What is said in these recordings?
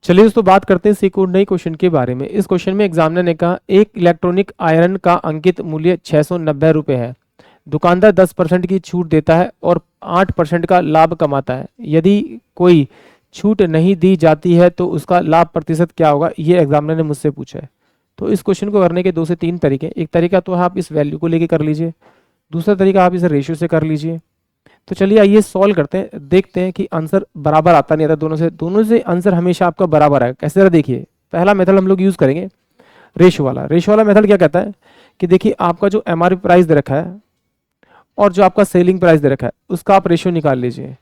चलिए दोस्तों बात करते हैं सीक्वेंट नई क्वेश्चन के बारे में। इस क्वेश्चन में एग्जामिनर ने कहा एक इलेक्ट्रॉनिक आयरन का अंकित मूल्य 690 रुपये है। दुकानदार 10% की छूट देता है और 8% का लाभ कमाता है। यदि कोई छूट नहीं दी जाती है तो उसका लाभ प्रतिशत क्या होगा, ये एग्जामिनर ने मुझसे पूछा है। तो इस क्वेश्चन को करने के 2 से 3 तरीके। एक तरीका तो आप इस वैल्यू को लेके कर लीजिए, दूसरा तरीका आप इसे रेशियो से कर लीजिए। तो चलिए आइए सॉल्व करते हैं, देखते हैं कि आंसर बराबर आता नहीं आता दोनों से आंसर हमेशा आपका बराबर आएगा। कैसे, जरा देखिए। पहला मेथड हम लोग यूज करेंगे रेशियो वाला मेथड क्या कहता है कि देखिए आपका जो एमआरपी प्राइस दे रखा है और जो आपका सेलिंग प्राइस दे रखा है उसका आप रेशियो निकाल लीजिए।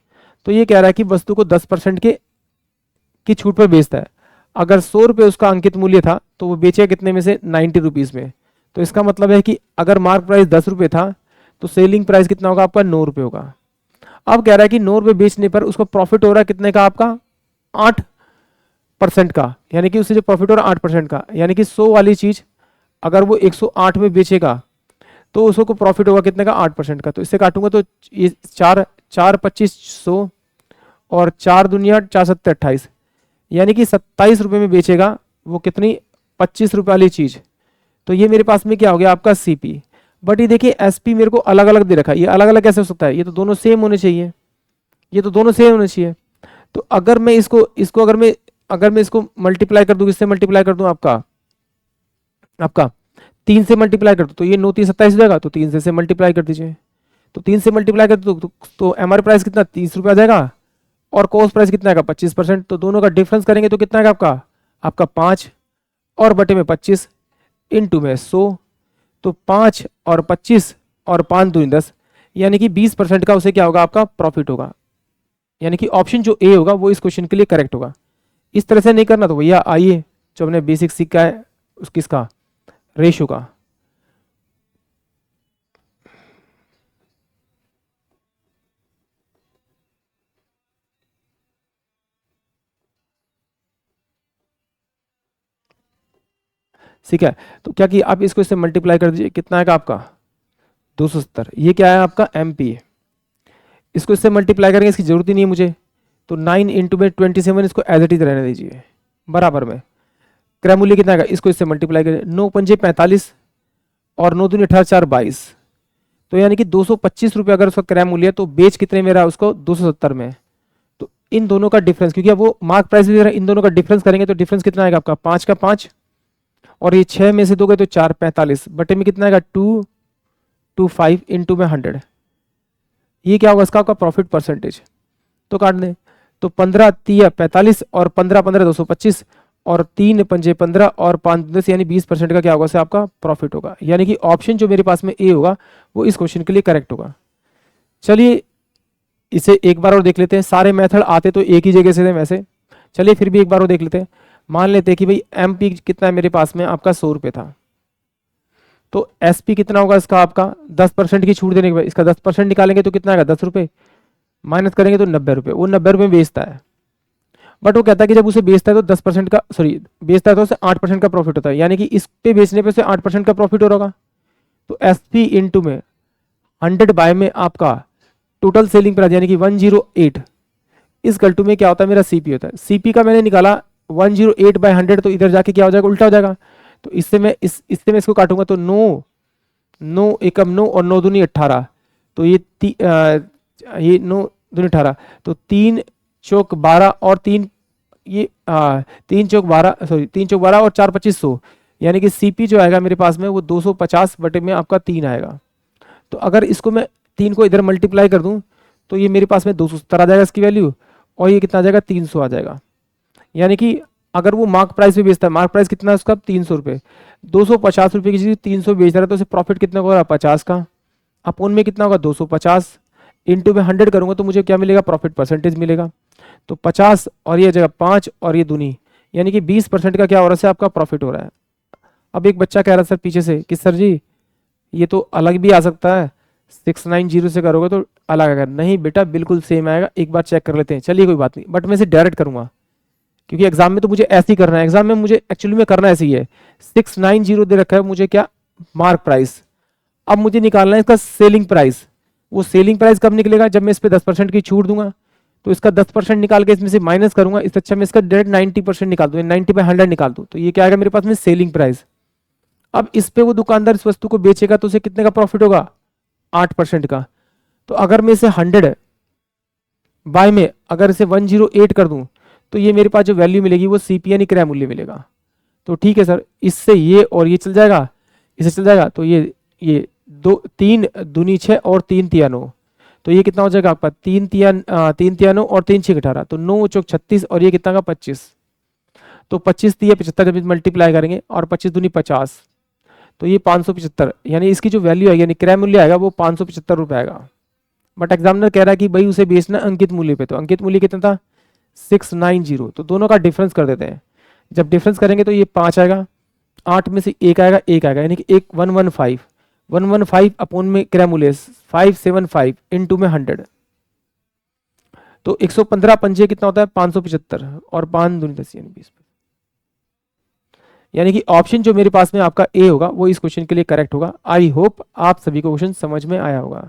तो ये कह रहा है कि वस्तु को 10% की छूट पर बेचता है। अगर 100 रुपये उसका अंकित मूल्य था तो वो बेचेगा कितने में से, 90 रुपीज़ में। तो इसका मतलब है कि अगर मार्क प्राइस 10 रुपये था तो सेलिंग प्राइस कितना होगा आपका, 9 रुपये होगा। अब कह रहा है कि 9 रुपये बेचने पर उसको प्रॉफिट हो रहा है कितने का आपका, 8% का। यानी कि उससे जो प्रॉफिट हो रहा है 8% का, यानी कि 100 वाली चीज अगर वो 108 में बेचेगा तो उसको प्रॉफिट होगा कितने का, 8% का। तो इससे काटूंगा तो ये 4 25 100 और 4 दुनिया 4 7 28, यानी कि 27 रुपये में बेचेगा वो कितनी, 25 रुपये वाली चीज। तो ये मेरे पास में क्या हो गया आपका सीपी। बट ये देखिए एसपी मेरे को अलग अलग दे रखा है। ये अलग अलग कैसे हो सकता है, ये तो दोनों सेम होने चाहिए, ये तो दोनों सेम होने चाहिए। तो अगर मैं इसको अगर मैं इसको मल्टीप्लाई कर दूं, किससे मल्टीप्लाई कर दूं, आपका 3 से मल्टीप्लाई कर दूं तो ये 9 3 27 हो जाएगा। तो 3 से मल्टीप्लाई कर दीजिए। तो 3 से मल्टीप्लाई कर दो तो एमआर प्राइस कितना, 30 रुपये आ जाएगा और कॉस्ट प्राइस कितना आएगा, 25%। तो दोनों का डिफरेंस करेंगे तो कितना आएगा आपका 5 और बटे में 25 इंटू में 100। तो 5 और 25 और 5 दूनी 10, यानी कि 20% का उसे क्या होगा आपका प्रॉफिट होगा। यानी कि ऑप्शन जो ए होगा वो इस क्वेश्चन के लिए करेक्ट होगा। इस तरह से नहीं करना तो भैया आइए जो हमने बेसिक सीखा है उस किसका, रेशो का। ठीक है, तो क्या कि आप इसको इससे मल्टीप्लाई कर दीजिए, कितना आएगा आपका 270। ये क्या है आपका एमपी। इसको इससे मल्टीप्लाई करेंगे, इसकी जरूरत ही नहीं है मुझे। तो 9 इंटू में 27, इसको एज इट इज रहने दीजिए बराबर में। क्रय मूल्य कितना आएगा, इसको इससे मल्टीप्लाई करें, 9 पंजे 45 और 9 दूनी 18 4 22। तो यानी कि 225 रुपये अगर उसका क्रय मूल्य है तो बेच कितने में रहा उसको, 270 में। तो इन दोनों का डिफरेंस, क्योंकि अब वो मार्क प्राइस भी दे रहा है, इन दोनों का डिफरेंस करेंगे तो डिफरेंस कितना आएगा आपका, 5 का 5 और ये 6 में से 2 गए तो 4 45 बटे में कितना आएगा 225 इंटू में 100। ये क्या होगा इसका आपका प्रॉफिट परसेंटेज। तो काट दें तो 15 3 45 और 15 15 225 और 3 पंजे 15 और 5 10, यानी 20% का क्या होगा से आपका प्रॉफिट होगा। यानी कि ऑप्शन जो मेरे पास में ए होगा वो इस क्वेश्चन के लिए करेक्ट होगा। चलिए इसे एक बार और देख लेते हैं। सारे मेथड आते तो एक ही जगह से थे वैसे, चलिए फिर भी एक बार और देख लेते हैं। मान लेते हैं कि भाई एमपी कितना है मेरे पास में आपका 100 रुपये था, तो एसपी कितना होगा इसका आपका 10% की छूट देने के बाद इसका 10% निकालेंगे तो कितना आएगा 10 रुपये, माइनस करेंगे तो 90 रुपये। वो 90 रुपये में बेचता है, बट वो कहता है कि जब उसे बेचता है तो 10% का, सॉरी बेचता है तो उसे 8% का प्रॉफिट होता है। यानी कि इस पे बेचने पे उसे 8% का प्रॉफिट हो रहा होगा। तो एसपी इंटू में 100 बाय में आपका टोटल सेलिंग प्राइस यानी कि 108, इस गल्टू में क्या होता है मेरा सीपी होता है। सीपी का मैंने निकाला 108 बाय 100, तो इधर जाके क्या हो जाएगा, उल्टा हो जाएगा। तो इससे मैं इसको काटूंगा तो 9 9 एकम 9 और 9 दूनी 18। तो ये 9 दूनी 18, तो 3 चौक 12 और 3 3 चौक 12, सॉरी 3 चौक 12 और 4 2500, यानी कि सीपी जो आएगा मेरे पास में वो 250 बटे में आपका 3 आएगा। तो अगर इसको मैं 3 को इधर मल्टीप्लाई कर दूं तो ये मेरे पास में 270 आ जाएगा इसकी वैल्यू, और ये कितना आ जाएगा 300 आ जाएगा। यानी कि अगर वो मार्क प्राइस पे बेचता है, मार्क प्राइस कितना है उसका 300 रुपये, 250 रुपये की चीज 300 बेच रहा है तो उसे प्रॉफिट कितना होगा 50 का। अपोन में कितना होगा 250 इंटू में 100 करूंगा तो मुझे क्या मिलेगा, प्रॉफिट परसेंटेज मिलेगा। तो 50 और ये जगह 5 और ये दूनी, यानी कि 20% का क्या हो रहा है आपका प्रॉफिट हो रहा है। अब एक बच्चा कह रहा है सर पीछे से कि सर जी ये तो अलग भी आ सकता है, 690 से करोगे तो अलग आएगा। नहीं बेटा बिल्कुल सेम आएगा, एक बार चेक कर लेते हैं। चलिए कोई बात नहीं, बट मैं इसे डायरेक्ट करूंगा क्योंकि एग्जाम में तो मुझे ऐसे ही करना है। एग्जाम में मुझे एक्चुअली में करना ऐसे ही है, 690 दे रखा है मुझे क्या, मार्क प्राइस। अब मुझे निकालना है इसका सेलिंग प्राइस। वो सेलिंग प्राइस कब निकलेगा, जब मैं इस पे 10% की छूट दूंगा। तो इसका 10% निकाल के इसमें से माइनस करूंगा, इससे अच्छा मैं इसका डायरेक्ट 90% निकाल दूं, 90/100 निकाल दूं, तो ये क्या आएगा मेरे पास में सेलिंग प्राइस। अब इस पे वो दुकानदार इस वस्तु को बेचेगा तो उसे कितने का प्रॉफिट होगा, 8% का। तो अगर मैं इसे 100 बाय में अगर इसे 108 कर दूं तो ये मेरे पास जो वैल्यू मिलेगी वो सीपी यानी क्रय मूल्य मिलेगा। तो ठीक है सर, इससे ये और ये चल जाएगा, इसे चल जाएगा, तो ये 3 दूनी 6 और 3 तिया 9, तो ये कितना हो जाएगा आपका 3 तिया 9 और 3 6 18, तो 9 चौक 36 और ये कितना का 25, तो 25 तिया 75 जब मल्टीप्लाई करेंगे और 25 दूनी 50, तो ये 575, यानी इसकी जो वैल्यू आएगी यानी क्रय मूल्य आएगा वो 575 रुपये आएगा। बट एग्जामिनर कह रहा है कि भाई उसे बेचना अंकित मूल्य पे, तो अंकित मूल्य कितना था 690, तो दोनों का डिफरेंस कर देते हैं। जब डिफरेंस करेंगे तो ये 5 आएगा, 8 में से एक आएगा, एक आएगा, यानी कि एक 115 अपॉन में क्रय मूल्य 575 इंटू में 100, तो 115 पंजे कितना होता है 575 और 5 दूनी 10 यानी 20, यानी कि ऑप्शन जो मेरे पास में आपका ए होगा वो इस क्वेश्चन के लिए करेक्ट होगा। आई होप आप सभी को क्वेश्चन समझ में आया होगा।